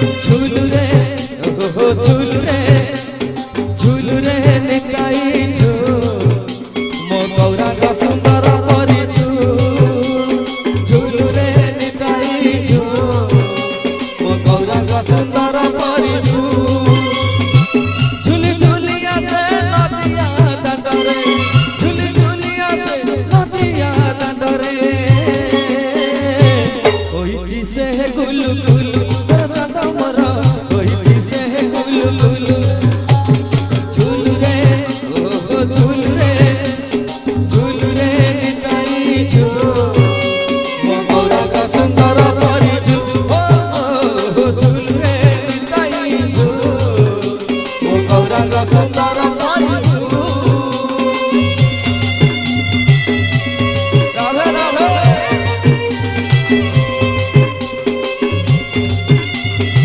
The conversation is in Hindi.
झूलू रे हो झूलू रे निताई झूल मो गौरांग सुंदर परी झूलू रे निताई झूल मो गौरांग सुंदर परी झूली झूलिया से नदिया दादरे झूली झूलिया से नदिया दादरे होई से गुलु गुलु सुंदर